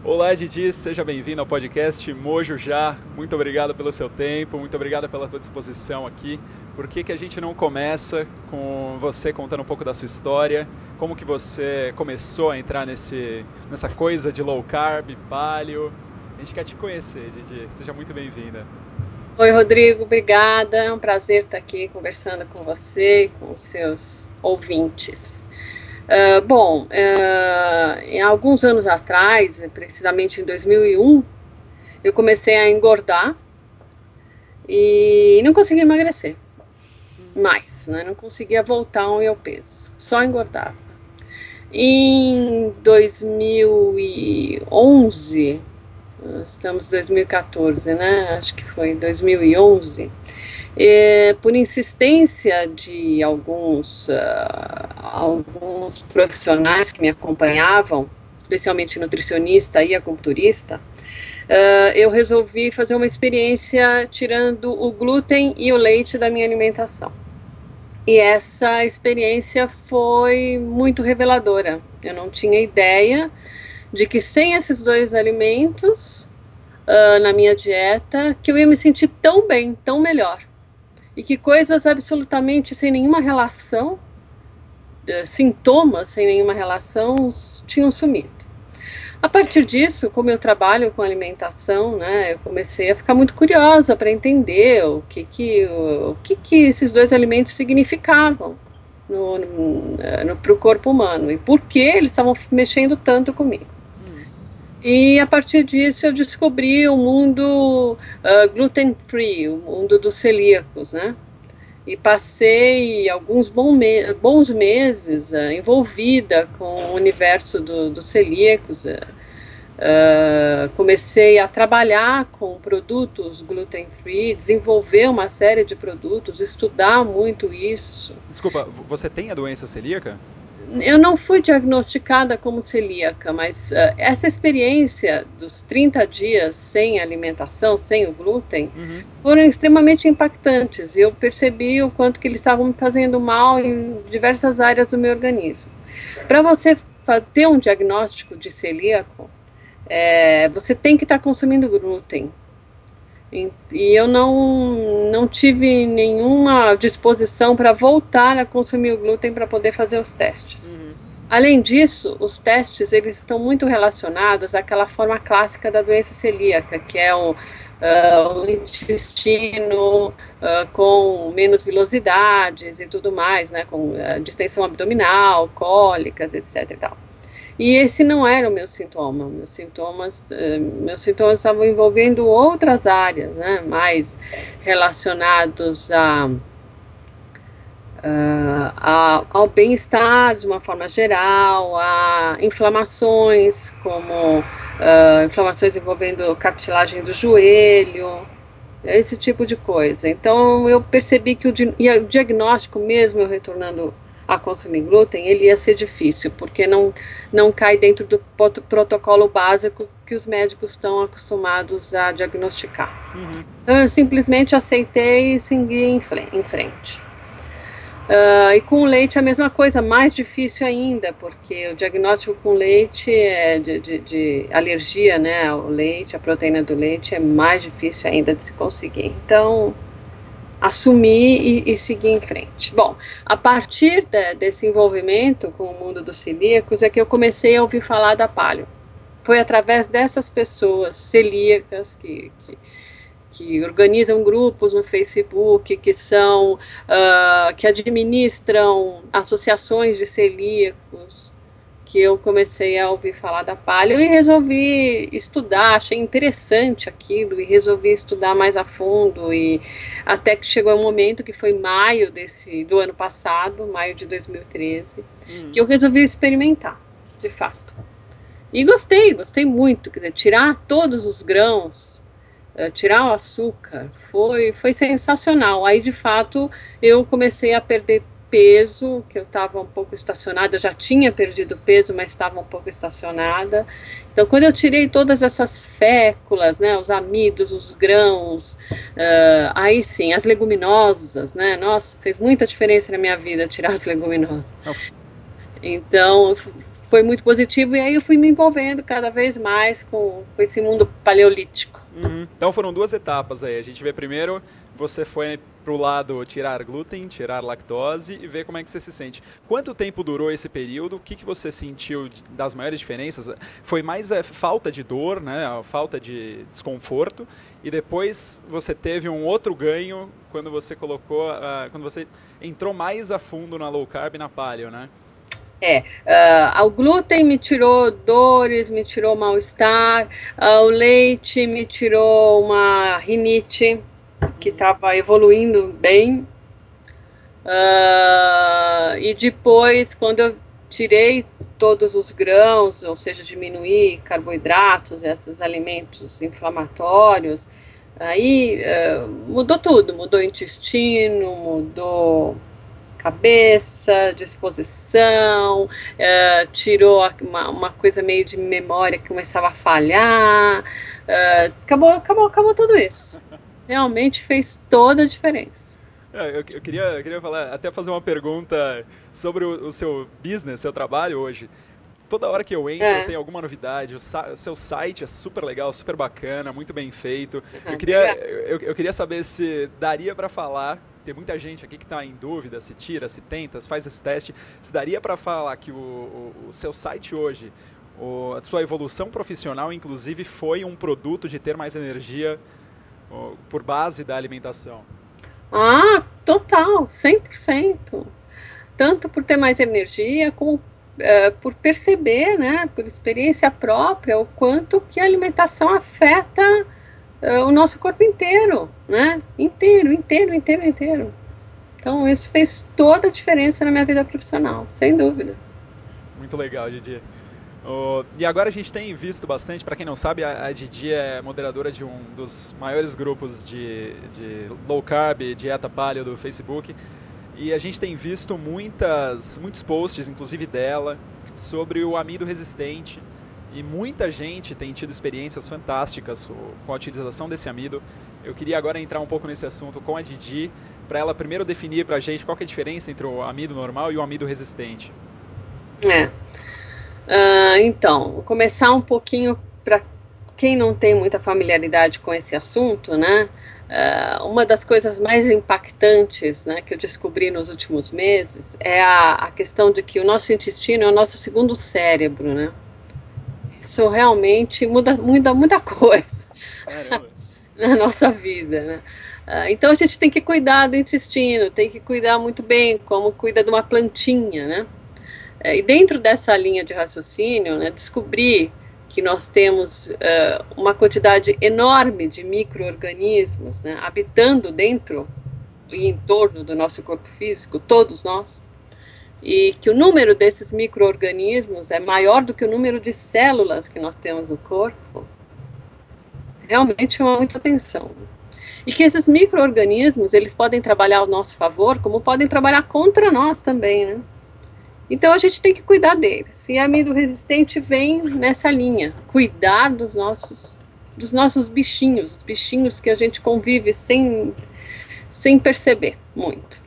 Olá, Didi, seja bem-vindo ao podcast Mojo Já. Muito obrigado pelo seu tempo, muito obrigado pela tua disposição aqui. Por que a gente não começa com você contando um pouco da sua história? Como que você começou a entrar nessa coisa de low carb, paleo? A gente quer te conhecer, Didi. Seja muito bem-vinda. Oi, Rodrigo, obrigada. É um prazer estar aqui conversando com você e com os seus ouvintes. Em alguns anos atrás, precisamente em 2001, eu comecei a engordar e não conseguia emagrecer mais, né? Não conseguia voltar ao meu peso, só engordava. Em 2011, estamos em 2014, né? Acho que foi em 2011. Por insistência de alguns profissionais que me acompanhavam, especialmente nutricionista e acupunturista, eu resolvi fazer uma experiência tirando o glúten e o leite da minha alimentação. E essa experiência foi muito reveladora. Eu não tinha ideia de que sem esses dois alimentos na minha dieta, que eu ia me sentir tão bem, tão melhor. E que coisas absolutamente sem nenhuma relação, sintomas sem nenhuma relação, tinham sumido. A partir disso, como eu trabalho com alimentação, né, eu comecei a ficar muito curiosa para entender o que esses dois alimentos significavam para o corpo humano e por que eles estavam mexendo tanto comigo. E a partir disso eu descobri o mundo gluten-free, o mundo dos celíacos, né? E passei alguns bons meses envolvida com o universo dos celíacos. Comecei a trabalhar com produtos gluten-free, desenvolver uma série de produtos, estudar muito isso. Desculpa, você tem a doença celíaca? Eu não fui diagnosticada como celíaca, mas essa experiência dos 30 dias sem alimentação, sem o glúten, foram extremamente impactantes. Eu percebi o quanto que eles estavam me fazendo mal em diversas áreas do meu organismo. Para você ter um diagnóstico de celíaco, você tem que estar consumindo glúten. E eu não tive nenhuma disposição para voltar a consumir o glúten para poder fazer os testes. Além disso, os testes eles estão muito relacionados àquela forma clássica da doença celíaca, que é o intestino com menos vilosidades e tudo mais, né, com distensão abdominal, cólicas, etc. e tal. E esse não era o meu sintoma. Meus sintomas estavam envolvendo outras áreas, né, mais relacionados ao bem-estar de uma forma geral, a inflamações, como inflamações envolvendo cartilagem do joelho, esse tipo de coisa. Então eu percebi que o diagnóstico, mesmo eu retornando a consumir glúten, ele ia ser difícil, porque não cai dentro do protocolo básico que os médicos estão acostumados a diagnosticar. Então eu simplesmente aceitei e segui em frente. E com o leite a mesma coisa, mais difícil ainda, porque o diagnóstico com leite é de alergia, né, ao leite, a proteína do leite é mais difícil ainda de se conseguir. Então assumi e segui em frente. Bom, a partir desse envolvimento com o mundo dos celíacos é que eu comecei a ouvir falar da paleo. Foi através dessas pessoas celíacas que organizam grupos no Facebook, que administram associações de celíacos, que eu comecei a ouvir falar da paleo e resolvi estudar, achei interessante aquilo e resolvi estudar mais a fundo, e até que chegou um momento que foi maio do ano passado, maio de 2013, que eu resolvi experimentar, de fato. E gostei muito, quer dizer, tirar todos os grãos, tirar o açúcar, foi sensacional. Aí, de fato, eu comecei a perder peso, que eu estava um pouco estacionada, eu já tinha perdido peso, mas estava um pouco estacionada. Então, quando eu tirei todas essas féculas, né, os amidos, os grãos, aí sim, as leguminosas, né, nossa, fez muita diferença na minha vida tirar as leguminosas. Então, foi muito positivo, e aí eu fui me envolvendo cada vez mais com esse mundo paleolítico. Então foram duas etapas aí. A gente vê primeiro, você foi pro lado tirar glúten, tirar lactose e ver como é que você se sente. Quanto tempo durou esse período? O que, que você sentiu das maiores diferenças? Foi mais a falta de dor, né? A falta de desconforto, e depois você teve um outro ganho quando você colocou, quando você entrou mais a fundo na low carb e na paleo, né? O glúten me tirou dores, me tirou mal-estar, o leite me tirou uma rinite que estava evoluindo bem, e depois, quando eu tirei todos os grãos, ou seja, diminuir carboidratos, esses alimentos inflamatórios, aí mudou tudo, mudou o intestino, mudou cabeça, disposição, tirou uma coisa meio de memória que começava a falhar, acabou tudo isso. Realmente fez toda a diferença. Eu queria falar, até fazer uma pergunta sobre o seu business, seu trabalho hoje. Toda hora que eu entro tem alguma novidade, o seu site é super legal, super bacana, muito bem feito. Eu queria saber se daria para falar, tem muita gente aqui que está em dúvida, se tira, se tenta, se faz esse teste, se daria para falar que o seu site hoje, a sua evolução profissional, inclusive, foi um produto de ter mais energia por base da alimentação. Total, 100%. Tanto por ter mais energia, como por perceber, né, por experiência própria, o quanto que a alimentação afeta o nosso corpo inteiro, né? Inteiro. Então, isso fez toda a diferença na minha vida profissional, sem dúvida. Muito legal, Didi. E agora a gente tem visto bastante, para quem não sabe, a Didi é moderadora de um dos maiores grupos de low carb, dieta paleo do Facebook, e a gente tem visto muitos posts, inclusive dela, sobre o amido resistente, e muita gente tem tido experiências fantásticas com a utilização desse amido. Eu queria agora entrar um pouco nesse assunto com a Didi, para ela primeiro definir para a gente qual que é a diferença entre o amido normal e o amido resistente. Então, vou começar um pouquinho para quem não tem muita familiaridade com esse assunto, né? Uma das coisas mais impactantes, né, que eu descobri nos últimos meses é a questão de que o nosso intestino é o nosso segundo cérebro, né? Isso realmente muda muita coisa na nossa vida, né? Então a gente tem que cuidar do intestino, tem que cuidar muito bem, como cuida de uma plantinha, né? E dentro dessa linha de raciocínio, né, descobri que nós temos uma quantidade enorme de micro-organismos, né, habitando dentro e em torno do nosso corpo físico, todos nós, e que o número desses micro-organismos é maior do que o número de células que nós temos no corpo, realmente chama muita atenção. E que esses micro-organismos, eles podem trabalhar ao nosso favor, como podem trabalhar contra nós também, né? Então a gente tem que cuidar deles. E amido resistente vem nessa linha, cuidar dos nossos bichinhos, os bichinhos que a gente convive sem perceber muito.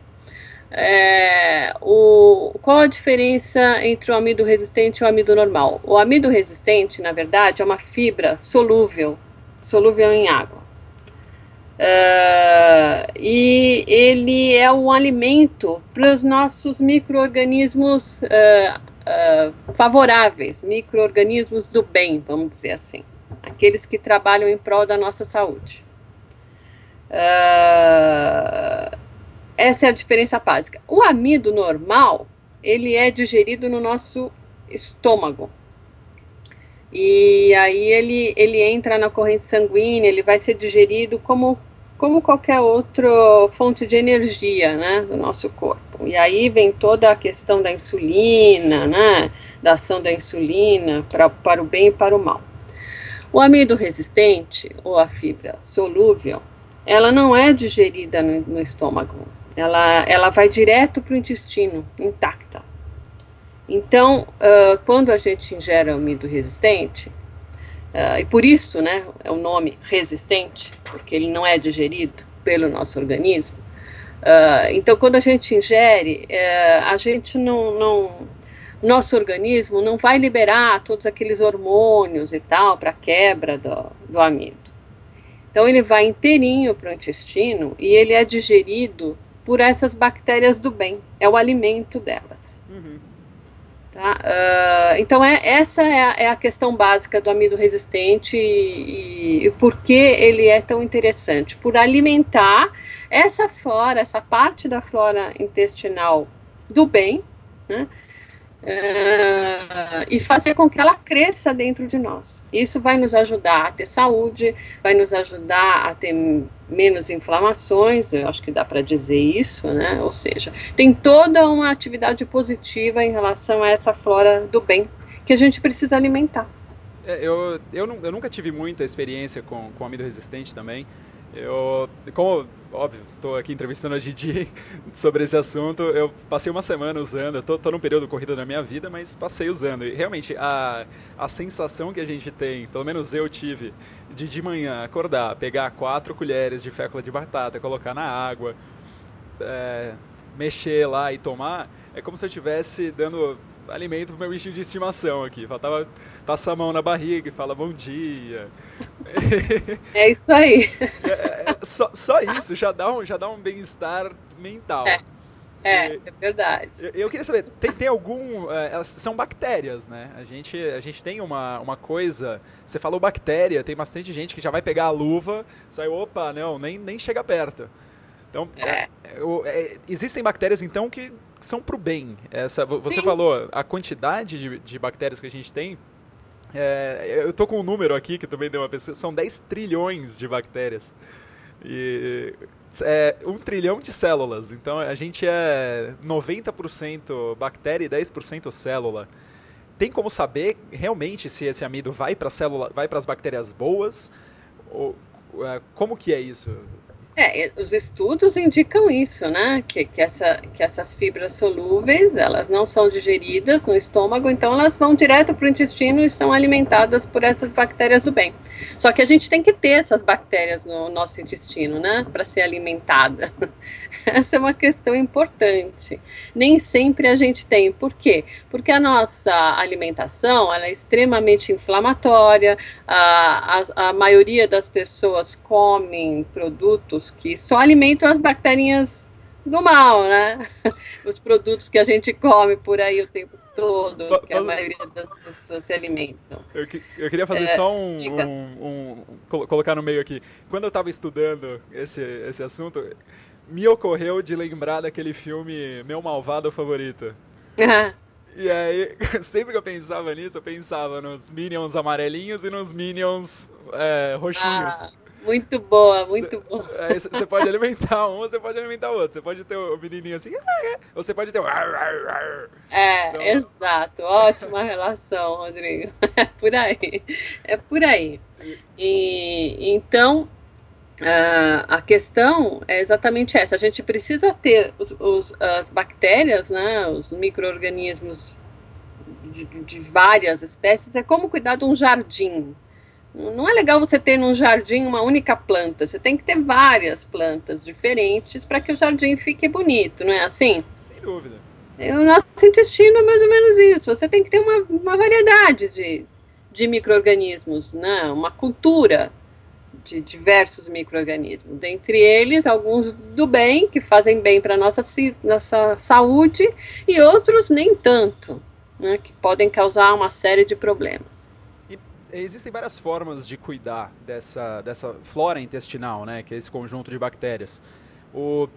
Qual a diferença entre o amido resistente e o amido normal? O amido resistente, na verdade, é uma fibra solúvel em água. E ele é um alimento para os nossos micro-organismos favoráveis, micro-organismos do bem, vamos dizer assim, aqueles que trabalham em prol da nossa saúde. Essa é a diferença básica. O amido normal, ele é digerido no nosso estômago. E aí ele entra na corrente sanguínea, ele vai ser digerido como qualquer outra fonte de energia, né, do nosso corpo. E aí vem toda a questão da insulina, né, da ação da insulina para o bem e para o mal. O amido resistente, ou a fibra solúvel, ela não é digerida no estômago, ela vai direto para o intestino, intacta. Então, quando a gente ingere amido resistente, e por isso, né, é o nome resistente, porque ele não é digerido pelo nosso organismo. Então, quando a gente ingere, a gente não nosso organismo não vai liberar todos aqueles hormônios e tal para quebra do amido. Então ele vai inteirinho para o intestino e ele é digerido por essas bactérias do bem, é o alimento delas. Uhum. Tá? Então essa é a questão básica do amido resistente e por que ele é tão interessante, por alimentar essa flora, essa parte da flora intestinal do bem, né? E fazer com que ela cresça dentro de nós. Isso vai nos ajudar a ter saúde, vai nos ajudar a ter menos inflamações, eu acho que dá para dizer isso, né? Ou seja, tem toda uma atividade positiva em relação a essa flora do bem que a gente precisa alimentar. Eu nunca tive muita experiência com amido resistente também. Como, óbvio, estou aqui entrevistando a Gigi sobre esse assunto, eu passei uma semana usando, eu tô num período corrido da minha vida, mas passei usando. E realmente, a sensação que a gente tem, pelo menos eu tive, de manhã acordar, pegar 4 colheres de fécula de batata, colocar na água, mexer lá e tomar, é como se eu estivesse dando alimento pro meu bichinho de estimação aqui. Faltava passar a mão na barriga e falar bom dia. É isso aí. Só isso já dá um bem-estar mental. É verdade. Eu queria saber, tem algum... são bactérias, né? A gente tem uma coisa... Você falou bactéria, tem bastante gente que já vai pegar a luva, sai, opa, não, nem chega perto. Então, existem bactérias, então, que são pro bem. Você Sim. falou, a quantidade de bactérias que a gente tem, eu tô com um número aqui, que também deu uma pesquisa, são 10 trilhões de bactérias. E 1 trilhão de células. Então, a gente é 90% bactéria e 10% célula. Tem como saber, realmente, se esse amido vai para as bactérias boas? Ou, como que é isso? Os estudos indicam isso, né? Que essas fibras solúveis, elas não são digeridas no estômago, então elas vão direto para o intestino e são alimentadas por essas bactérias do bem. Só que a gente tem que ter essas bactérias no nosso intestino, né? Para ser alimentada. Essa é uma questão importante. Nem sempre a gente tem. Por quê? Porque a nossa alimentação ela é extremamente inflamatória, a maioria das pessoas comem produtos que só alimentam as bacterinhas do mal, né? Os produtos que a gente come por aí o tempo todo, que a maioria das pessoas se alimentam. Eu queria fazer só colocar no meio aqui. Quando eu estava estudando esse assunto, me ocorreu de lembrar daquele filme Meu Malvado Favorito. E aí, sempre que eu pensava nisso, eu pensava nos Minions amarelinhos e nos Minions roxinhos. Muito boa, muito boa. Você pode alimentar um, você pode alimentar o outro. Você pode ter o menininho assim, ou você pode ter o... Então... Exato. Ótima relação, Rodrigo. É por aí. É por aí. Então... a questão é exatamente essa. A gente precisa ter as bactérias, né, os micro-organismos de várias espécies. É como cuidar de um jardim. Não é legal você ter num jardim uma única planta. Você tem que ter várias plantas diferentes para que o jardim fique bonito, não é assim? Sem dúvida. O nosso intestino é mais ou menos isso. Você tem que ter uma variedade de micro-organismos, né, uma cultura de diversos micro-organismos, dentre eles alguns do bem, que fazem bem para a nossa saúde, e outros nem tanto, né, que podem causar uma série de problemas. E existem várias formas de cuidar dessa flora intestinal, né, que é esse conjunto de bactérias.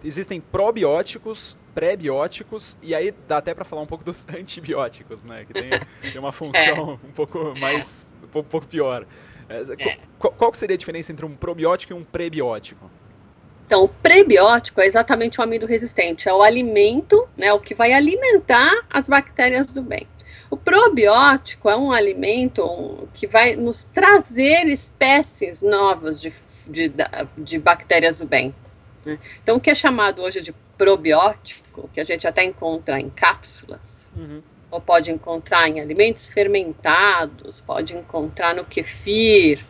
Existem probióticos, pré-bióticos, e aí dá até para falar um pouco dos antibióticos, né, que tem uma função um pouco pior. Qual que seria a diferença entre um probiótico e um prebiótico? Então, o prebiótico é exatamente o amido resistente, é o alimento, né, o que vai alimentar as bactérias do bem. O probiótico é um alimento que vai nos trazer espécies novas de bactérias do bem. Né? Então, o que é chamado hoje de probiótico, que a gente até encontra em cápsulas, ou pode encontrar em alimentos fermentados, pode encontrar no kefir,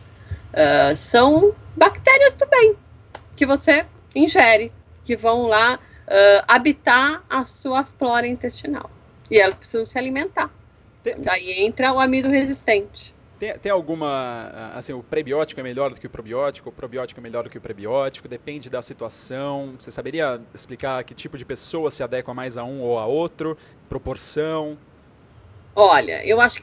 são bactérias do bem que você ingere, que vão lá habitar a sua flora intestinal. E elas precisam se alimentar. Tem, tem, Daí entra o amido resistente. tem alguma, assim, o prebiótico é melhor do que o probiótico é melhor do que o prebiótico, depende da situação. Você saberia explicar que tipo de pessoa se adequa mais a um ou a outro, proporção? Olha, eu acho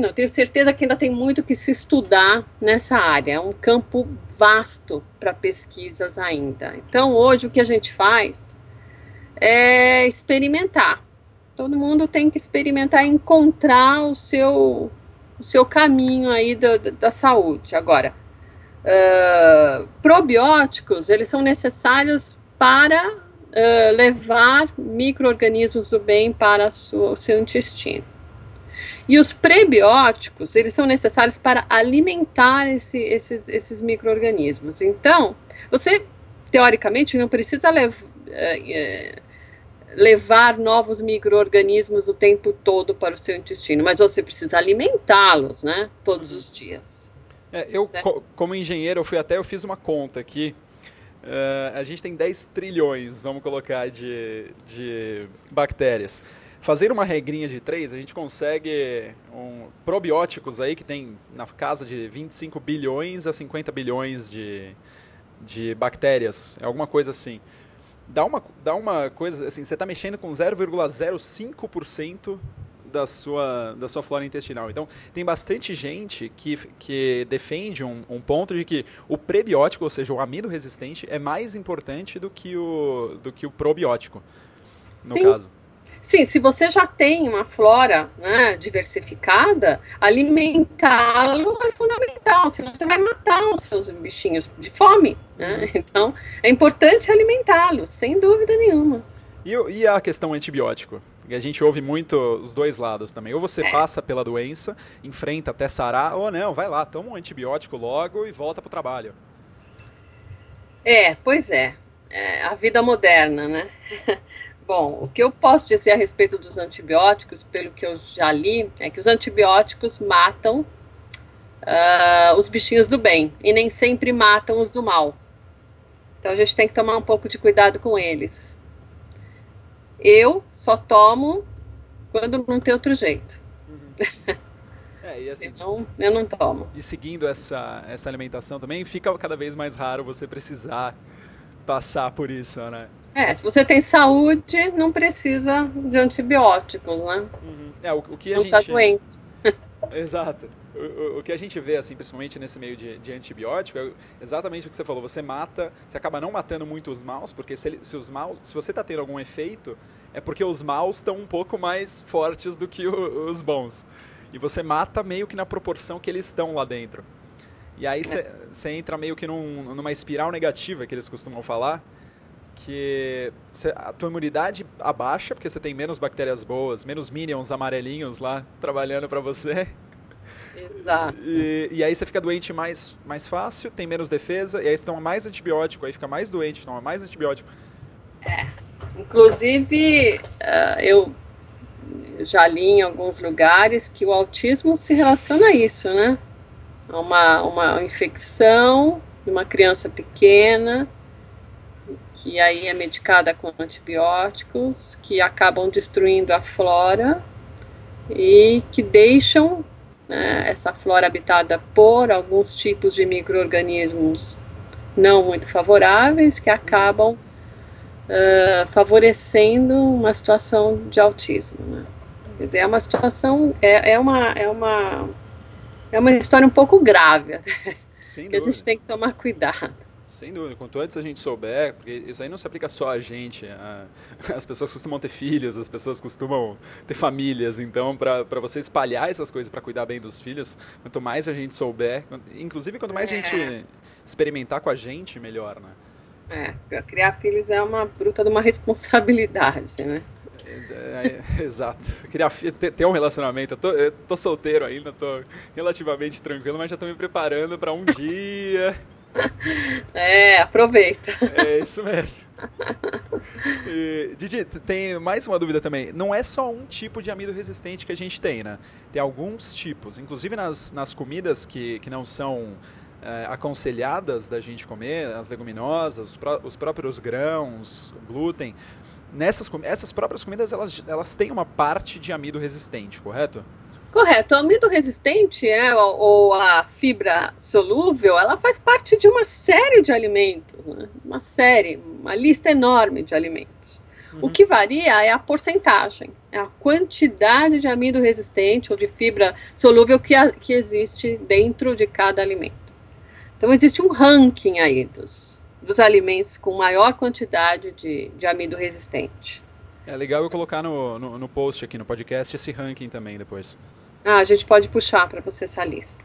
não, tenho certeza que ainda tem muito que se estudar nessa área. É um campo vasto para pesquisas ainda. Então, hoje o que a gente faz é experimentar. Todo mundo tem que experimentar e encontrar o seu caminho aí da saúde. Agora, probióticos, eles são necessários para levar micro-organismos do bem para o seu intestino. E os prebióticos, eles são necessários para alimentar esses micro-organismos. Então, você, teoricamente, não precisa levar novos micro-organismos o tempo todo para o seu intestino, mas você precisa alimentá-los, né? Todos os dias. Né? Como engenheiro, eu fiz uma conta aqui. A gente tem 10 trilhões, vamos colocar, de bactérias. Fazer uma regrinha de 3, a gente consegue probióticos aí que tem na casa de 25 bilhões a 50 bilhões de bactérias, alguma coisa assim. Dá uma coisa, assim, você está mexendo com 0,05% da sua flora intestinal. Então, tem bastante gente que defende um ponto de que o prebiótico, ou seja, o amido resistente, é mais importante do que o probiótico, no Sim. caso. Sim, se você já tem uma flora, né, diversificada, alimentá-lo é fundamental, senão você vai matar os seus bichinhos de fome, né? Então, é importante alimentá-los, sem dúvida nenhuma. E a questão antibiótico? A gente ouve muito os dois lados também. Ou você passa pela doença, enfrenta até sarar, ou não, vai lá, toma um antibiótico logo e volta pro trabalho. Pois é, a vida moderna, né? Bom, o que eu posso dizer a respeito dos antibióticos, pelo que eu já li, é que os antibióticos matam os bichinhos do bem e nem sempre matam os do mal. Então a gente tem que tomar um pouco de cuidado com eles. Eu só tomo quando não tem outro jeito. E assim, Senão, eu não tomo. e seguindo essa alimentação também, fica cada vez mais raro você precisar passar por isso, né? Se você tem saúde, não precisa de antibióticos, né? O que a Não está gente. doente. Exato. O que a gente vê, assim, principalmente nesse meio de antibiótico, é exatamente o que você falou. Você acaba não matando muito os maus, porque se você está tendo algum efeito, é porque os maus estão um pouco mais fortes do que os bons. E você mata meio que na proporção que eles estão lá dentro. E aí você entra meio que numa espiral negativa, que eles costumam falar, que a tua imunidade abaixa, porque você tem menos bactérias boas, menos minions amarelinhos lá trabalhando para você. Exato. E aí você fica doente mais fácil, tem menos defesa, e aí você toma mais antibiótico, aí fica mais doente, toma mais antibiótico. Inclusive, eu já li em alguns lugares que o autismo se relaciona a isso, né? Uma infecção de uma criança pequena, que aí é medicada com antibióticos, que acabam destruindo a flora e que deixam, né, essa flora habitada por alguns tipos de micro-organismos não muito favoráveis, que acabam favorecendo uma situação de autismo, né? Quer dizer, é uma situação, é uma história um pouco grave, Sem que a gente dúvida. tem que tomar cuidado. Sem dúvida, quanto antes a gente souber, porque isso aí não se aplica só a gente, as pessoas costumam ter filhos, as pessoas costumam ter famílias, então para você espalhar essas coisas para cuidar bem dos filhos, quanto mais a gente souber, inclusive quanto mais a gente experimentar com a gente, melhor, né? Criar filhos é uma bruta de uma responsabilidade, né? Exato. Ter um relacionamento. Eu tô solteiro ainda, tô relativamente tranquilo, mas já tô me preparando para um dia. Aproveita. É isso mesmo. Didi, tem mais uma dúvida também. Não é só um tipo de amido resistente que a gente tem, né? Tem alguns tipos. Inclusive nas comidas que não são aconselhadas da gente comer, as leguminosas, os próprios grãos, glúten, essas próprias comidas, elas têm uma parte de amido resistente, correto? Correto. O amido resistente, ou a fibra solúvel, ela faz parte de uma série de alimentos, né? Uma lista enorme de alimentos. O que varia é a porcentagem, é a quantidade de amido resistente ou de fibra solúvel que existe dentro de cada alimento. Então, existe um ranking aí dos alimentos com maior quantidade de amido resistente. É legal eu colocar no post aqui no podcast esse ranking também depois. A gente pode puxar para você essa lista.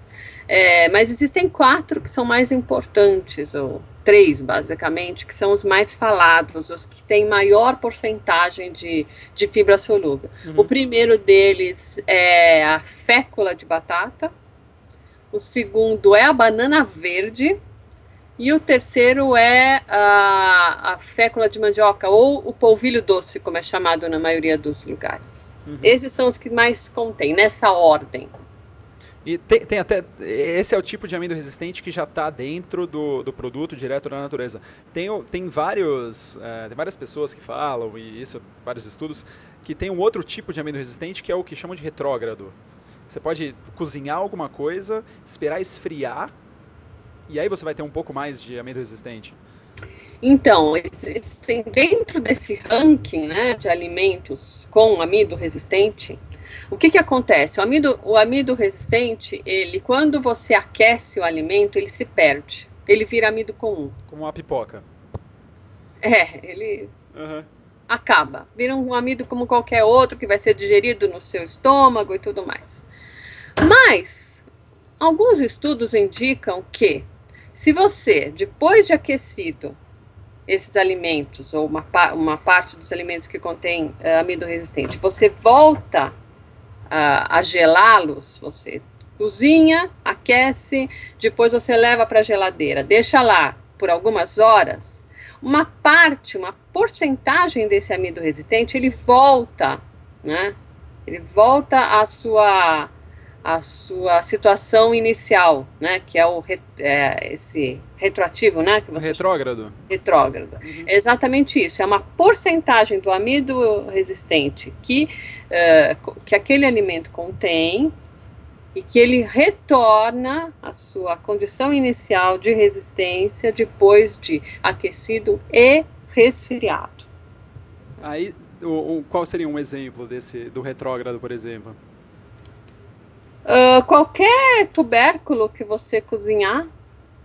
Mas existem 4 que são mais importantes, ou 3 basicamente, que são os mais falados, os que têm maior porcentagem de fibra solúvel. O primeiro deles é a fécula de batata, o segundo é a banana verde, e o terceiro é a fécula de mandioca, ou o polvilho doce, como é chamado na maioria dos lugares. Esses são os que mais contém, nessa ordem. E tem até, esse é o tipo de amido resistente que já está dentro do produto direto da natureza. Tem várias pessoas que falam, e isso, vários estudos, que tem um outro tipo de amido resistente que é o que chamam de retrógrado. Você pode cozinhar alguma coisa, esperar esfriar, e aí você vai ter um pouco mais de amido resistente. Então, dentro desse ranking, né, de alimentos com amido resistente, o que acontece? O amido resistente, quando você aquece o alimento, ele se perde. Ele vira amido comum. Como uma pipoca. Ele acaba. Vira um amido como qualquer outro, que vai ser digerido no seu estômago e tudo mais. Mas, alguns estudos indicam que, se você, depois de aquecido, esses alimentos, ou uma parte dos alimentos que contém amido resistente, você volta a gelá-los, você cozinha, aquece, depois você leva para a geladeira, deixa lá por algumas horas, uma porcentagem desse amido resistente, ele volta, né? Ele volta à sua situação inicial, né? Que é esse retroativo, né? Que você retrógrado. Retrógrado. É exatamente isso. É uma porcentagem do amido resistente que aquele alimento contém e que ele retorna à sua condição inicial de resistência depois de aquecido e resfriado. Aí, qual seria um exemplo do retrógrado, por exemplo? Qualquer tubérculo que você cozinhar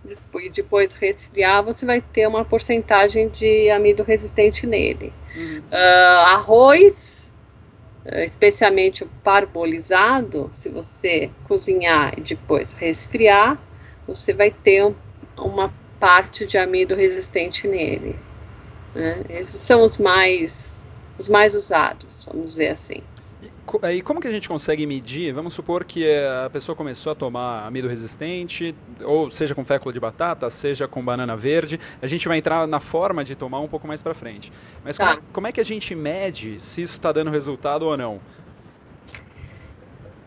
e depois resfriar, você vai ter uma porcentagem de amido resistente nele. Arroz, especialmente o parbolizado, se você cozinhar e depois resfriar, você vai ter uma parte de amido resistente nele. Né? Esses são os mais usados, vamos dizer assim. E como que a gente consegue medir? Vamos supor que a pessoa começou a tomar amido resistente, ou seja com fécula de batata, seja com banana verde. A gente vai entrar na forma de tomar um pouco mais para frente. Mas como é que a gente mede se isso está dando resultado ou não?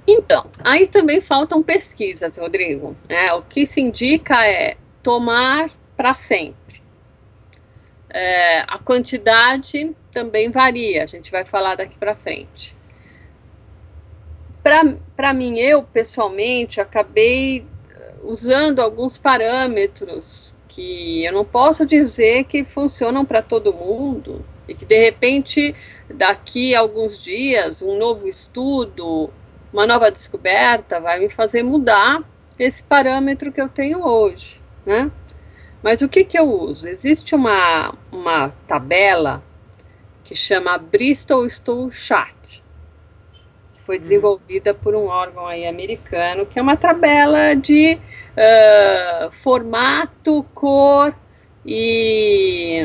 Então, aí também faltam pesquisas, Rodrigo. O que se indica é tomar para sempre. A quantidade também varia, a gente vai falar daqui para frente. Para mim, eu pessoalmente acabei usando alguns parâmetros que eu não posso dizer que funcionam para todo mundo e que de repente daqui a alguns dias um novo estudo, uma nova descoberta vai me fazer mudar esse parâmetro que eu tenho hoje, né? Mas o que eu uso? Existe uma tabela que chama Bristol Stool Chart. Foi desenvolvida por um órgão aí americano, que é uma tabela de formato, cor e...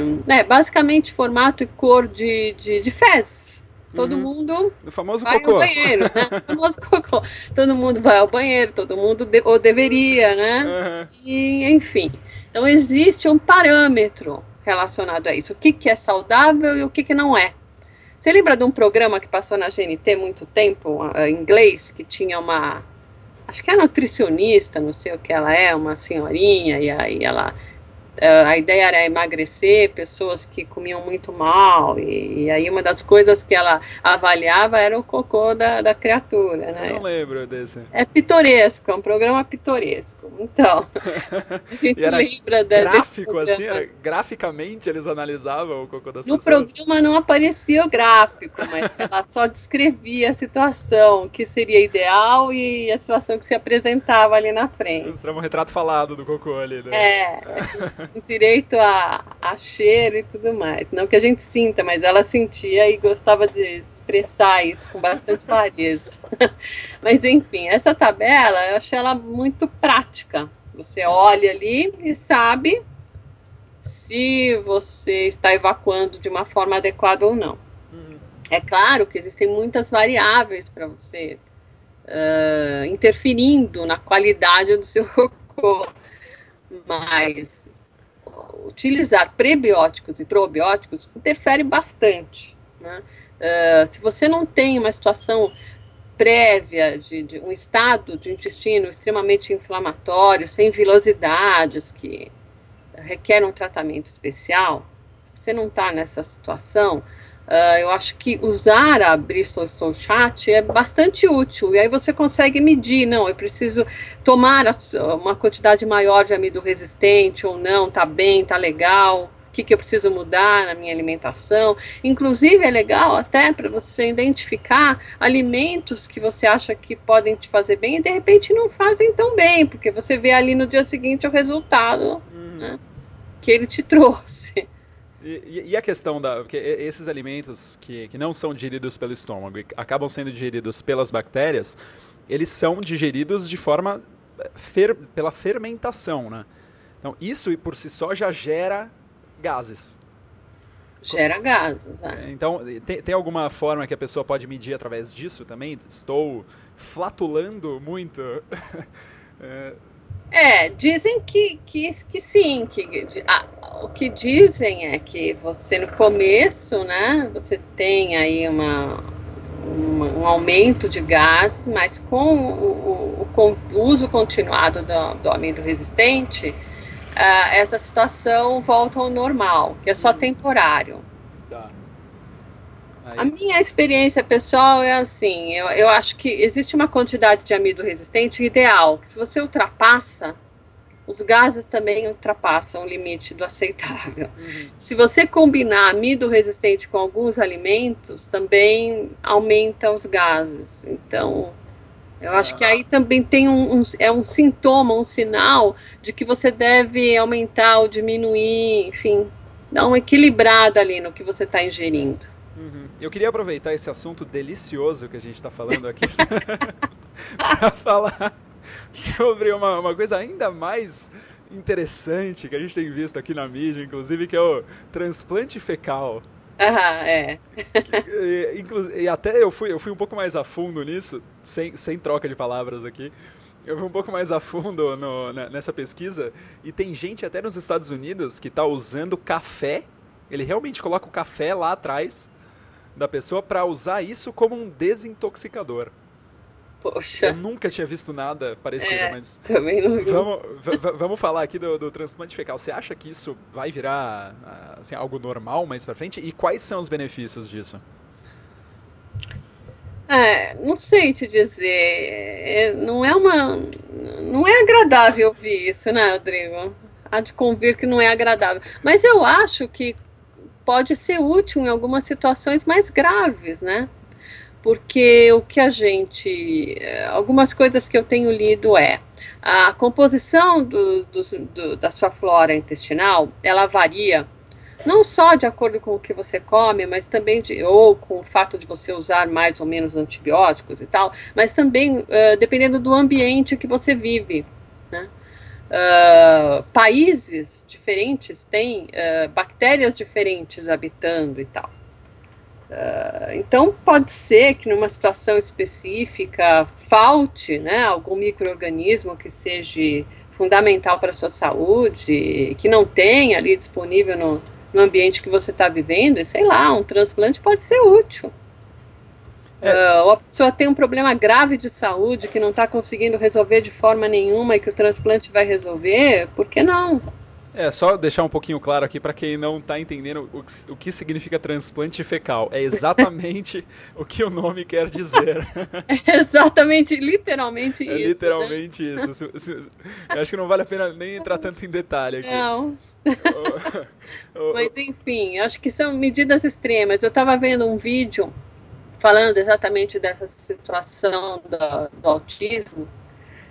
basicamente formato e cor de fezes. Todo mundo o famoso vai cocô. ao banheiro, né? O famoso cocô. Todo mundo vai ao banheiro, todo mundo ou deveria, né? E, enfim. Então, existe um parâmetro relacionado a isso. O que é saudável e o que não é. Você lembra de um programa que passou na GNT há muito tempo, em inglês, que tinha acho que é nutricionista, não sei o que ela é, uma senhorinha, e aí ela A ideia era emagrecer pessoas que comiam muito mal, e aí uma das coisas que ela avaliava era o cocô da criatura, Eu não né? lembro desse. É pitoresco, é um programa pitoresco. Então, a E gente era lembra desse gráfico assim, programa. graficamente eles analisavam o cocô das No pessoas. programa não aparecia o gráfico, mas ela só descrevia a situação que seria ideal e a situação que se apresentava ali na frente. Mostrava um retrato falado do cocô ali, né? Com direito a cheiro e tudo mais. Não que a gente sinta, mas ela sentia e gostava de expressar isso com bastante clareza. Mas enfim, essa tabela eu achei ela muito prática. Você olha ali e sabe se você está evacuando de uma forma adequada ou não. Uhum. É claro que existem muitas variáveis para você interferindo na qualidade do seu cocô, mas utilizar prebióticos e probióticos interfere bastante, né? Se você não tem uma situação prévia de um estado de intestino extremamente inflamatório, sem vilosidades, que requer um tratamento especial, se você não está nessa situação, eu acho que usar a Bristol Stool Chat é bastante útil, e aí você consegue medir, não, eu preciso tomar uma quantidade maior de amido resistente ou não, tá bem, tá legal, o que eu preciso mudar na minha alimentação. Inclusive é legal até para você identificar alimentos que você acha que podem te fazer bem e de repente não fazem tão bem, porque você vê ali no dia seguinte o resultado, né, que ele te trouxe. E a questão porque esses alimentos que não são digeridos pelo estômago e acabam sendo digeridos pelas bactérias, eles são digeridos de forma pela fermentação, né? Então, isso por si só já gera gases. Gera gases, Então, tem alguma forma que a pessoa pode medir através disso também? Estou flatulando muito. Dizem que sim, o que dizem é que você no começo, né, você tem aí um aumento de gases, mas com o uso continuado do amido resistente, essa situação volta ao normal, que é só temporário. Tá. A minha experiência pessoal é assim, eu acho que existe uma quantidade de amido resistente ideal, que se você ultrapassa, os gases também ultrapassam o limite do aceitável. Uhum. Se você combinar amido resistente com alguns alimentos, também aumenta os gases. Então, eu acho que aí também tem um sintoma, um sinal de que você deve aumentar ou diminuir, enfim, dar uma equilibrada ali no que você está ingerindo. Uhum. Eu queria aproveitar esse assunto delicioso que a gente está falando aqui para falar sobre uma coisa ainda mais interessante que a gente tem visto aqui na mídia, inclusive, que é o transplante fecal. E até eu fui um pouco mais a fundo nisso, sem troca de palavras aqui. Eu fui um pouco mais a fundo nessa pesquisa, e tem gente até nos Estados Unidos que está usando café. Ele realmente coloca o café lá atrás da pessoa para usar isso como um desintoxicador. Poxa. Eu nunca tinha visto nada parecido, mas também não vi. Vamos falar aqui do transplante fecal. Você acha que isso vai virar assim, algo normal mais para frente? E quais são os benefícios disso? Não sei te dizer. Não é agradável ouvir isso, né, Rodrigo? Há de convir que não é agradável. Mas eu acho que pode ser útil em algumas situações mais graves, né? Porque algumas coisas que eu tenho lido a composição da sua flora intestinal, ela varia não só de acordo com o que você come, mas também ou com o fato de você usar mais ou menos antibióticos e tal, mas também dependendo do ambiente que você vive, né? Países diferentes têm bactérias diferentes habitando e tal. Então pode ser que numa situação específica falte, né, algum micro-organismo que seja fundamental para a sua saúde, que não tenha ali disponível no ambiente que você está vivendo, e sei lá, um transplante pode ser útil. Ou a pessoa tem um problema grave de saúde que não está conseguindo resolver de forma nenhuma e que o transplante vai resolver, por que não? É, só deixar um pouquinho claro aqui para quem não está entendendo o que significa transplante fecal. É exatamente o que o nome quer dizer. É exatamente, literalmente É isso. literalmente isso. Eu acho que não vale a pena nem entrar tanto em detalhe aqui. Não. Mas enfim, acho que são medidas extremas. Eu estava vendo um vídeo falando exatamente dessa situação do autismo,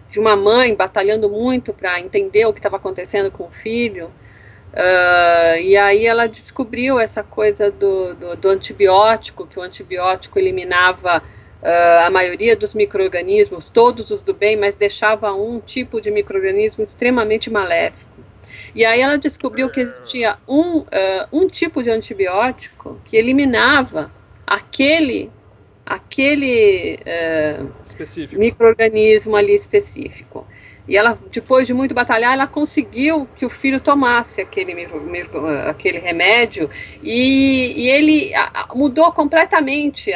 de uma mãe batalhando muito para entender o que estava acontecendo com o filho. E aí ela descobriu essa coisa do antibiótico, que o antibiótico eliminava a maioria dos micro-organismos, todos os do bem, mas deixava um tipo de micro-organismo extremamente maléfico. E aí ela descobriu que existia um tipo de antibiótico que eliminava aquele micro-organismo ali específico. E ela, depois de muito batalhar, ela conseguiu que o filho tomasse aquele remédio e ele mudou completamente,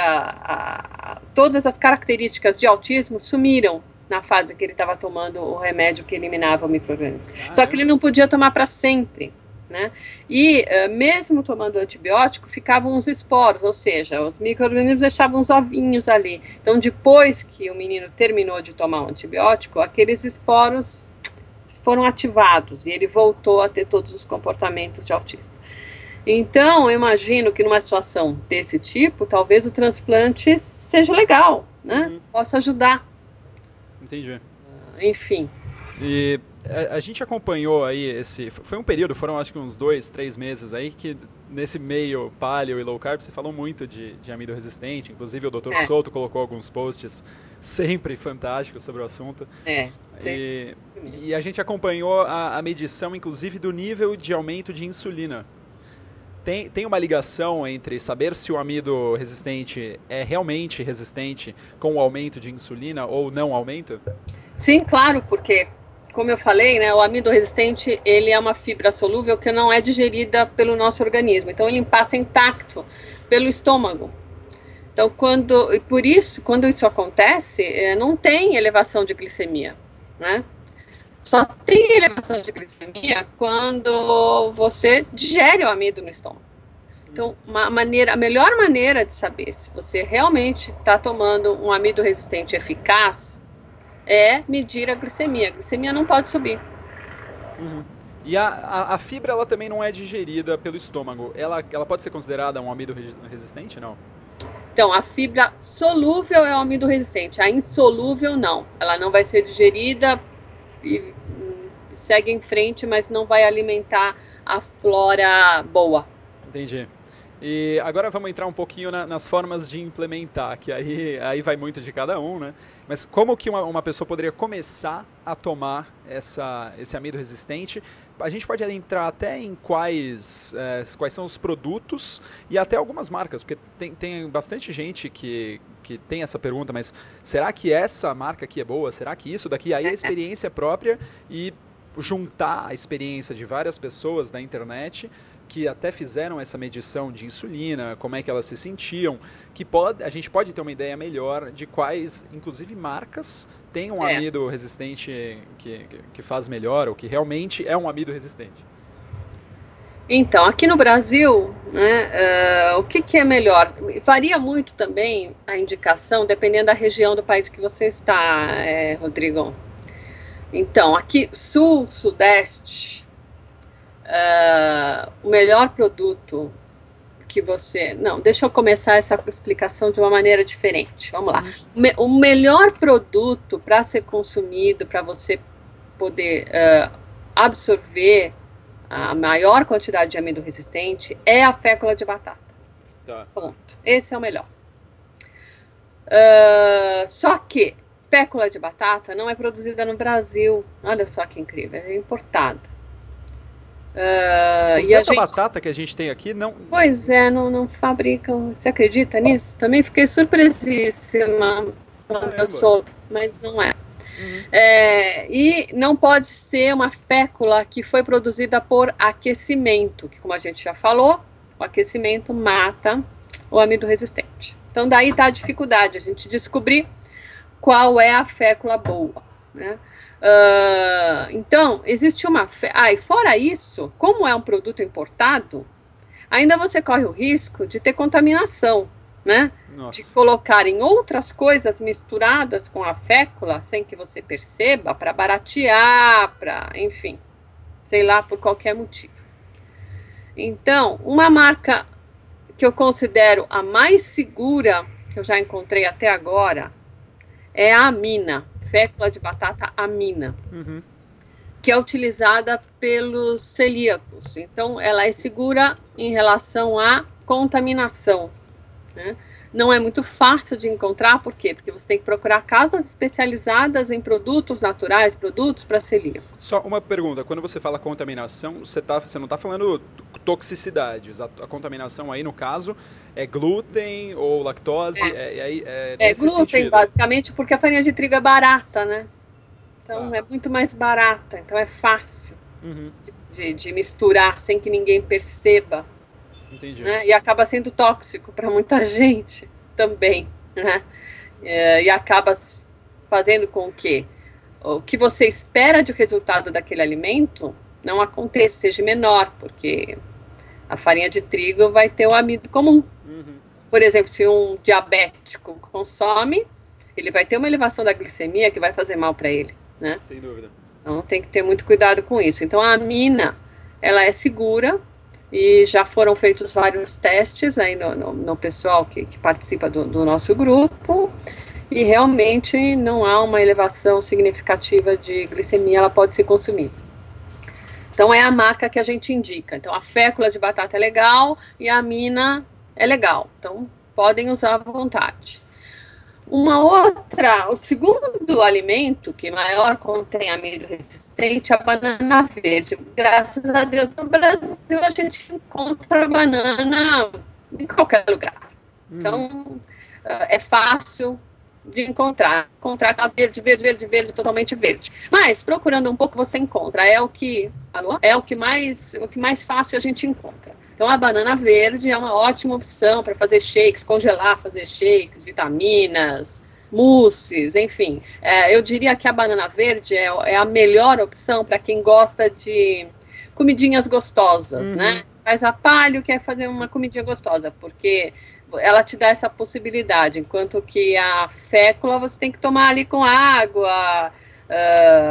todas as características de autismo sumiram na fase que ele estava tomando o remédio que eliminava o micro-organismo. Só que ele não podia tomar para sempre, né? E mesmo tomando antibiótico, ficavam os esporos, ou seja, os micro-organismos deixavam os ovinhos ali. Então, depois que o menino terminou de tomar o antibiótico, aqueles esporos foram ativados e ele voltou a ter todos os comportamentos de autista. Então, eu imagino que numa situação desse tipo, talvez o transplante seja legal, né? Possa ajudar. Entendi. Enfim. E a gente acompanhou aí foi um período, foram acho que uns 2, 3 meses aí, que nesse meio paleo e low carb se falou muito de amido resistente, inclusive o Dr. Souto colocou alguns posts sempre fantásticos sobre o assunto. E a gente acompanhou a medição, inclusive, do nível de aumento de insulina. Tem uma ligação entre saber se o amido resistente é realmente resistente com o aumento de insulina ou não aumento? Sim, claro, porque, como eu falei, né, o amido resistente ele é uma fibra solúvel que não é digerida pelo nosso organismo. Então, ele passa intacto pelo estômago. Então, por isso, quando isso acontece, não tem elevação de glicemia, né? Só tem elevação de glicemia quando você digere o amido no estômago. Então, a melhor maneira de saber se você realmente está tomando um amido resistente eficaz é medir a glicemia. A glicemia não pode subir. E a fibra ela também não é digerida pelo estômago. Ela pode ser considerada um amido resistente, não? Então, a fibra solúvel é o amido resistente. A insolúvel, não. Ela não vai ser digerida e segue em frente, mas não vai alimentar a flora boa. Entendi. E agora vamos entrar um pouquinho nas formas de implementar, que aí vai muito de cada um, né? Mas como que uma pessoa poderia começar a tomar esse amido resistente? A gente pode entrar até em quais são os produtos e até algumas marcas, porque tem bastante gente que tem essa pergunta, mas será que essa marca aqui é boa? Será que isso daqui? Aí a experiência própria e juntar a experiência de várias pessoas da internet que até fizeram essa medição de insulina, como é que elas se sentiam, a gente pode ter uma ideia melhor de quais, inclusive, marcas têm um amido resistente que faz melhor, ou que realmente é um amido resistente. Então, aqui no Brasil, né, o que é melhor? Varia muito também a indicação, dependendo da região do país que você está, Rodrigo. Então, aqui, sul, sudeste, o melhor produto que você... Não, deixa eu começar essa explicação de uma maneira diferente. Vamos lá. O melhor produto para ser consumido, para você poder absorver a maior quantidade de amido resistente, é a fécula de batata. Tá. Pronto. Esse é o melhor. Só que fécula de batata não é produzida no Brasil. Olha só que incrível. É importada. E a batata que a gente tem aqui, não... Pois é, não fabricam. Você acredita nisso? Também fiquei surpresíssima quando eu soube, mas não é. E não pode ser uma fécula que foi produzida por aquecimento, que, como a gente já falou, o aquecimento mata o amido resistente. Então daí está a dificuldade, a gente descobrir qual é a fécula boa, né? Então, existe uma... e fora isso, como é um produto importado, ainda você corre o risco de ter contaminação, né? De Nossa. colocar em outras coisas misturadas com a fécula, sem que você perceba, para baratear, para, enfim, sei lá, por qualquer motivo. Então, uma marca que eu considero a mais segura que eu já encontrei até agora é a Amina, fécula de batata Amina, que é utilizada pelos celíacos. Então, ela é segura em relação à contaminação, né? Não é muito fácil de encontrar, por quê? Porque você tem que procurar casas especializadas em produtos naturais, produtos para celíacos. Só uma pergunta, quando você fala contaminação, você não está falando toxicidades. A contaminação aí, no caso, é glúten ou lactose? É nesse glúten, sentido. basicamente, porque a farinha de trigo é barata, né? Então é muito mais barata, então é fácil de misturar sem que ninguém perceba. Entendi. Né? E acaba sendo tóxico para muita gente também, né? E acaba fazendo com que o que você espera de resultado daquele alimento não aconteça, seja menor, porque a farinha de trigo vai ter o amido comum. Por exemplo, se um diabético consome, ele vai ter uma elevação da glicemia que vai fazer mal para ele, né? Sem dúvida. Então tem que ter muito cuidado com isso. Então a amina, ela é segura, e já foram feitos vários testes aí no pessoal que participa do nosso grupo, e realmente não há uma elevação significativa de glicemia, ela pode ser consumida. Então é a marca que a gente indica. Então a fécula de batata é legal e a amina é legal, então podem usar à vontade. O segundo alimento que maior contém amido resistente é a banana verde. Graças a Deus, no Brasil a gente encontra banana em qualquer lugar. Então, é fácil de encontrar aquela verde, totalmente verde. Mas, procurando um pouco, você encontra. É o que mais fácil a gente encontra. Então, a banana verde é uma ótima opção para fazer shakes, congelar, fazer shakes, vitaminas, mousses, enfim. Eu diria que a banana verde é a melhor opção para quem gosta de comidinhas gostosas, né? Faz a palho, quer fazer uma comidinha gostosa, porque ela te dá essa possibilidade, enquanto que a fécula você tem que tomar ali com água.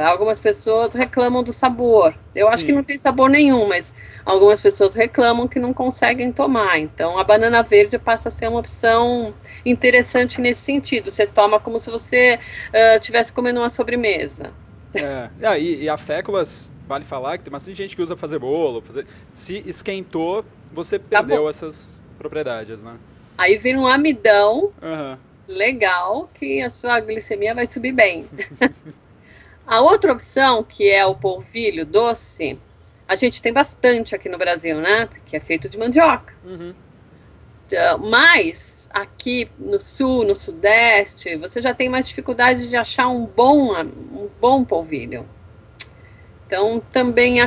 Algumas pessoas reclamam do sabor. Eu acho que não tem sabor nenhum, mas algumas pessoas reclamam que não conseguem tomar. Então a banana verde passa a ser uma opção interessante nesse sentido. Você toma como se você estivesse comendo uma sobremesa. E a fécula, vale falar que tem bastante gente que usa para fazer bolo. Se esquentou, você perdeu essas propriedades, né? Aí vira um amidão legal, que a sua glicemia vai subir bem. A outra opção, que é o polvilho doce, a gente tem bastante aqui no Brasil, né? Porque é feito de mandioca. Mas aqui no sul, no sudeste, você já tem mais dificuldade de achar um bom polvilho. Então, também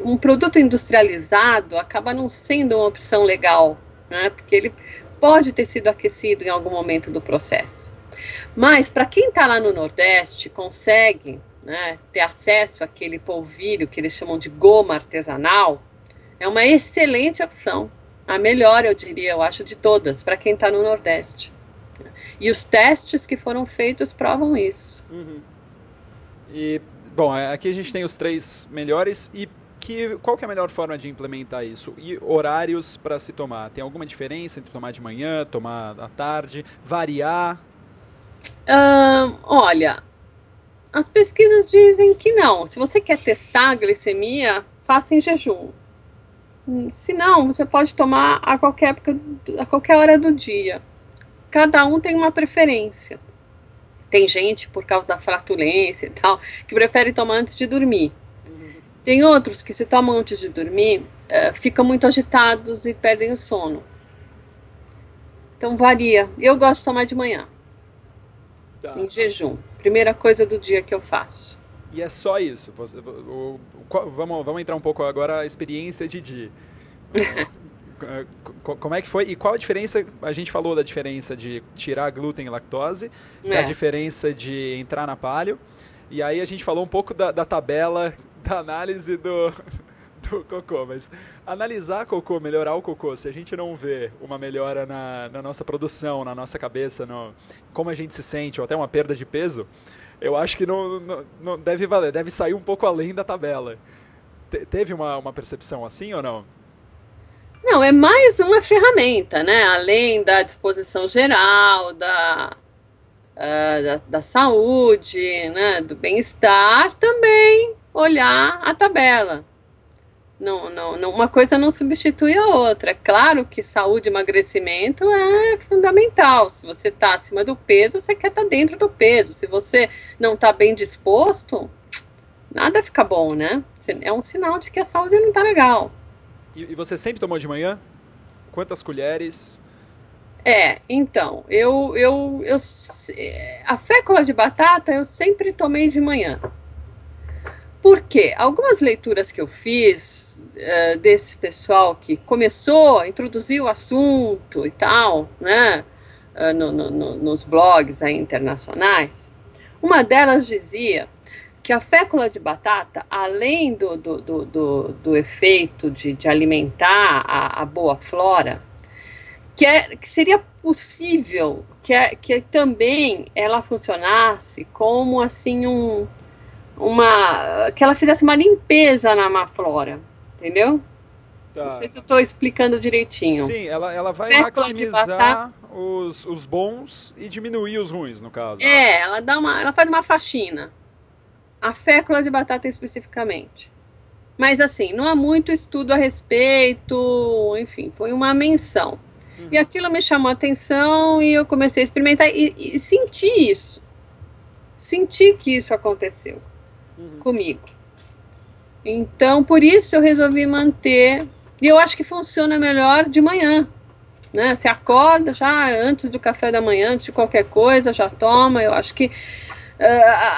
um produto industrializado acaba não sendo uma opção legal, né? Porque ele pode ter sido aquecido em algum momento do processo. Mas para quem está lá no Nordeste, consegue, né, ter acesso àquele polvilho que eles chamam de goma artesanal, é uma excelente opção. A melhor, eu diria, eu acho, de todas, para quem está no Nordeste. E os testes que foram feitos provam isso. E, bom, aqui a gente tem os 3 melhores. E qual que é a melhor forma de implementar isso? E horários para se tomar? Tem alguma diferença entre tomar de manhã, tomar à tarde, variar? Olha, as pesquisas dizem que não. Se você quer testar a glicemia, faça em jejum. Se não, você pode tomar a qualquer hora do dia. Cada um tem uma preferência. Tem gente, por causa da flatulência e tal, que prefere tomar antes de dormir. Tem outros que se tomam antes de dormir, ficam muito agitados e perdem o sono. Então varia. Eu gosto de tomar de manhã. Em jejum. Primeira coisa do dia que eu faço. E é só isso. Vamos entrar um pouco agora a experiência de Di. Como é que foi? E qual a diferença? A gente falou da diferença de tirar glúten e lactose, da diferença de entrar na paleo. E aí a gente falou um pouco da tabela, da análise do cocô, mas analisar cocô, melhorar o cocô, se a gente não vê uma melhora na nossa produção, na nossa cabeça, como a gente se sente, ou até uma perda de peso, eu acho que não deve valer, deve sair um pouco além da tabela. Teve uma percepção assim ou não? Não, é mais uma ferramenta, né? Além da disposição geral, da saúde, né? Do bem-estar, também olhar a tabela. Não, uma coisa não substitui a outra. É claro que saúde e emagrecimento é fundamental. Se você está acima do peso, você quer estar dentro do peso. Se você não está bem disposto, nada fica bom, né? É um sinal de que a saúde não está legal. E você sempre tomou de manhã? Quantas colheres? Então, a fécula de batata eu sempre tomei de manhã. Por quê? Algumas leituras que eu fiz desse pessoal que começou a introduzir o assunto e tal, né, nos blogs aí internacionais, uma delas dizia que a fécula de batata, além do efeito de alimentar a boa flora, que seria possível que também ela funcionasse como assim que ela fizesse uma limpeza na má flora, entendeu? Tá. Não sei se eu estou explicando direitinho. Sim, ela vai maximizar os bons e diminuir os ruins, no caso. Ela faz uma faxina. A fécula de batata especificamente. Mas assim, não há muito estudo a respeito, enfim, foi uma menção. E aquilo me chamou a atenção e eu comecei a experimentar e senti isso. Senti que isso aconteceu comigo. Então, por isso eu resolvi manter. E eu acho que funciona melhor de manhã. Né? Você acorda já antes do café da manhã, antes de qualquer coisa, já toma. Eu acho que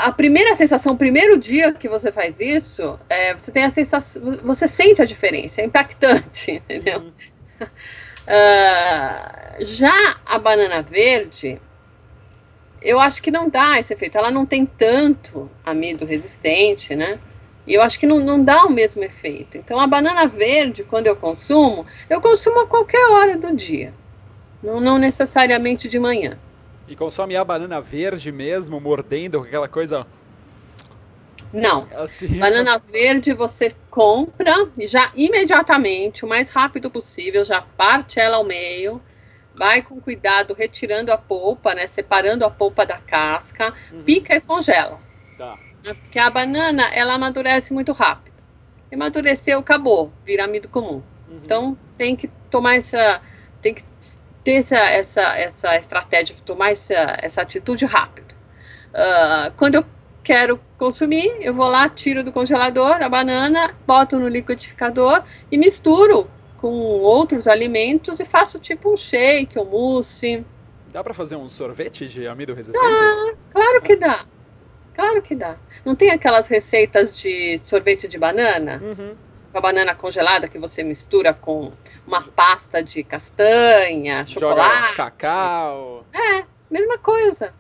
a primeira sensação, o primeiro dia que você faz isso, você tem a sensação, você sente a diferença, é impactante, entendeu? Já a banana verde, eu acho que não dá esse efeito. Ela não tem tanto amido resistente, né? E eu acho que não dá o mesmo efeito. Então, a banana verde, quando eu consumo a qualquer hora do dia. Não necessariamente de manhã. E consome a banana verde mesmo, mordendo com aquela coisa... Não. Assim... Banana verde você compra e já imediatamente, o mais rápido possível, já parte ela ao meio, vai com cuidado retirando a polpa, né, separando a polpa da casca, pica e congela. Tá. Porque a banana, ela amadurece muito rápido. Amadureceu, acabou, vira amido comum. Então tem que tomar tem que ter essa estratégia, tomar essa atitude rápido. Quando eu quero consumir, eu vou lá, tiro do congelador a banana, boto no liquidificador e misturo com outros alimentos e faço tipo um shake, um mousse. Dá para fazer um sorvete de amido resistente? Claro que dá. Claro que dá. Não tem aquelas receitas de sorvete de banana? Com a banana congelada que você mistura com uma pasta de castanha, chocolate. Joga cacau. Mesma coisa.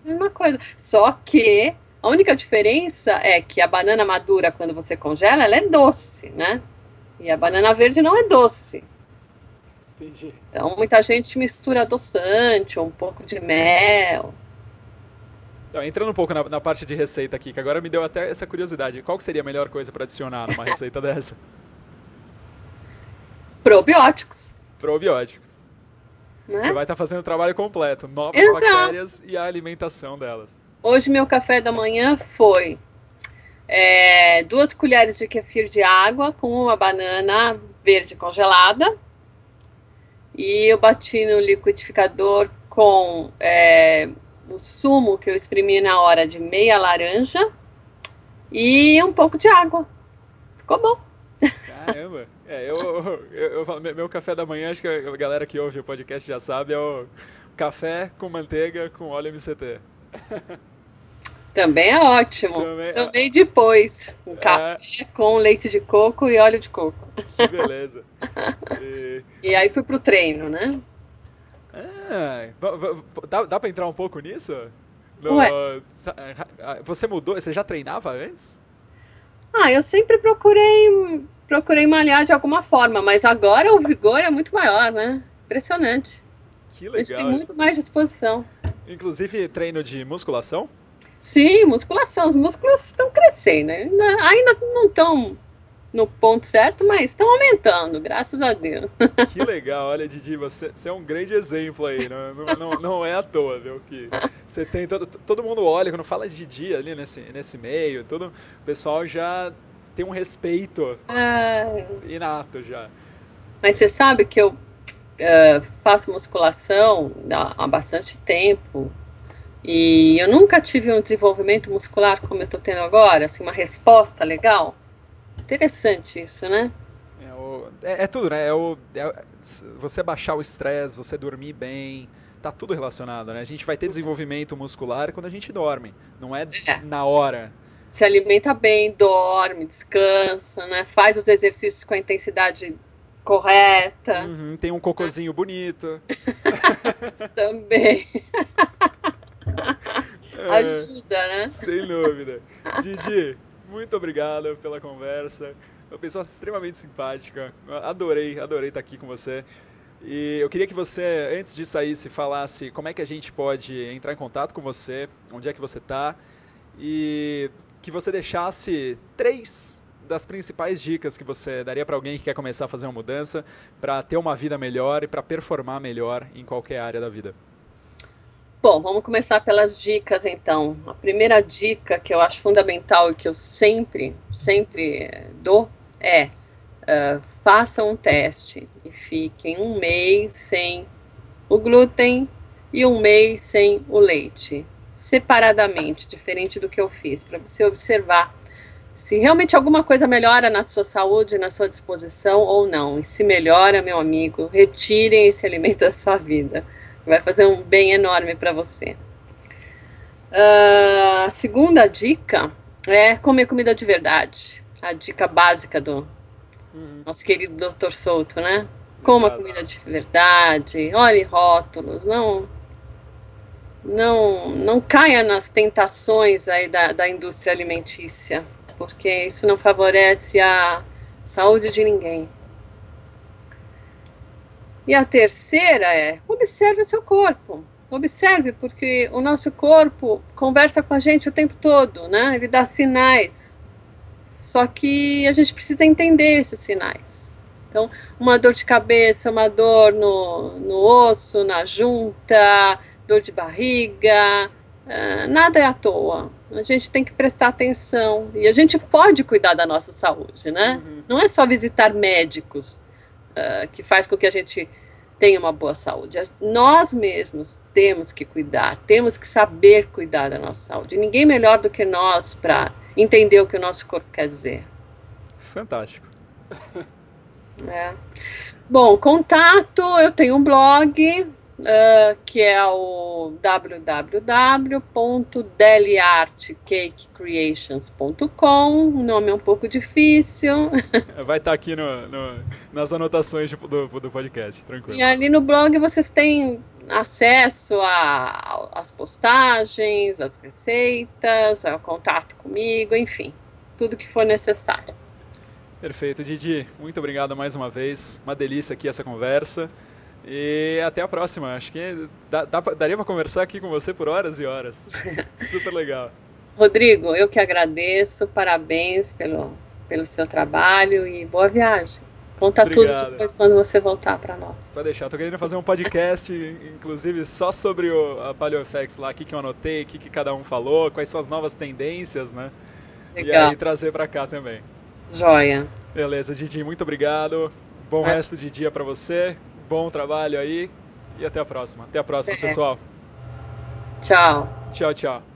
Mesma coisa. Só que a única diferença é que a banana madura, quando você congela, ela é doce, né? E a banana verde não é doce. Entendi. Então, muita gente mistura adoçante ou um pouco de mel. Então, entrando um pouco na parte de receita aqui, que agora me deu até essa curiosidade. Qual que seria a melhor coisa para adicionar numa receita dessa? Probióticos. Probióticos. Né? Você vai estar fazendo o trabalho completo. Novas Exato. Bactérias e a alimentação delas. Hoje, meu café da manhã foi 2 colheres de kefir de água com uma banana verde congelada. E eu bati no liquidificador com... o sumo que eu exprimi na hora de meia laranja e um pouco de água. Ficou bom. Caramba. Meu café da manhã, acho que a galera que ouve o podcast já sabe, é o café com manteiga com óleo MCT. Também é ótimo. Também depois. Um café com leite de coco e óleo de coco. Que beleza. E aí fui pro treino, né? Dá pra entrar um pouco nisso? Ué, Você mudou? Você já treinava antes? eu sempre procurei malhar de alguma forma, mas agora o vigor é muito maior, né? Impressionante. Que A gente tem legal. muito mais disposição. Inclusive treino de musculação? Sim, musculação. Os músculos estão crescendo, né? Ainda não estão no ponto certo, mas estão aumentando, graças a Deus. Que legal, olha, Didi, você é um grande exemplo aí, não é à toa, viu? Que você tem todo mundo olha, quando fala de Didi ali nesse meio, todo o pessoal já tem um respeito Ah, inato já. mas você sabe que eu faço musculação há bastante tempo e eu nunca tive um desenvolvimento muscular como eu estou tendo agora, assim, uma resposta legal. Interessante isso, né? É tudo, né? Você baixar o estresse, você dormir bem, tá tudo relacionado, né? A gente vai ter desenvolvimento muscular quando a gente dorme, não é É. na hora. Se alimenta bem, dorme, descansa, né? Faz os exercícios com a intensidade correta Uhum, tem um cocôzinho bonito. também. É, Ajuda, né? sem dúvida. Didi, muito obrigado pela conversa. Uma pessoa extremamente simpática. Adorei estar aqui com você. E eu queria que você, antes de sair, se falasse como é que a gente pode entrar em contato com você, onde é que você está, e que você deixasse 3 das principais dicas que você daria para alguém que quer começar a fazer uma mudança, para ter uma vida melhor e para performar melhor em qualquer área da vida. Bom, vamos começar pelas dicas então. A primeira dica que eu acho fundamental e que eu sempre dou é faça um teste e fiquem um mês sem o glúten e um mês sem o leite, separadamente, diferente do que eu fiz, para você observar se realmente alguma coisa melhora na sua saúde, na sua disposição ou não. E se melhora, meu amigo, retirem esse alimento da sua vida. Vai fazer um bem enorme para você. A segunda dica é comer comida de verdade. A dica básica do Uhum, nosso querido Dr. Souto, né? Coma exato. comida de verdade, olhe rótulos, não caia nas tentações aí da indústria alimentícia, porque isso não favorece a saúde de ninguém. E a terceira é observe o seu corpo. Observe, porque o nosso corpo conversa com a gente o tempo todo, né? Ele dá sinais. Só que a gente precisa entender esses sinais. Então, uma dor de cabeça, uma dor no osso, na junta, dor de barriga, nada é à toa. A gente tem que prestar atenção. E a gente pode cuidar da nossa saúde, né? Uhum. Não é só visitar médicos que faz com que a gente tenha uma boa saúde. Nós mesmos temos que cuidar, temos que saber cuidar da nossa saúde. Ninguém melhor do que nós para entender o que o nosso corpo quer dizer. Fantástico. É. Bom, contato, eu tenho um blog, que é o www.deliartcakecreations.com. O nome é um pouco difícil. Vai estar aqui nas anotações do podcast, E tranquilo. ali no blog vocês têm acesso às postagens, às receitas, ao contato comigo, enfim, tudo que for necessário. Perfeito, Didi. Muito obrigado mais uma vez. Uma delícia aqui essa conversa. E até a próxima. Acho que daria para conversar aqui com você por horas e horas. Super legal. Rodrigo, eu que agradeço, parabéns pelo seu trabalho e boa viagem. Conta tudo Obrigado. depois quando você voltar para nós. Pode deixar. Tô querendo fazer um podcast, inclusive, só sobre a PaleoFX lá, o que eu anotei, o que cada um falou, quais são as novas tendências, né? E Legal, aí trazer para cá também. joia. Beleza, Didi, muito obrigado. Bom Acho resto de dia para você. Bom trabalho aí. E até a próxima. Até a próxima, que é. pessoal. Tchau. Tchau, tchau.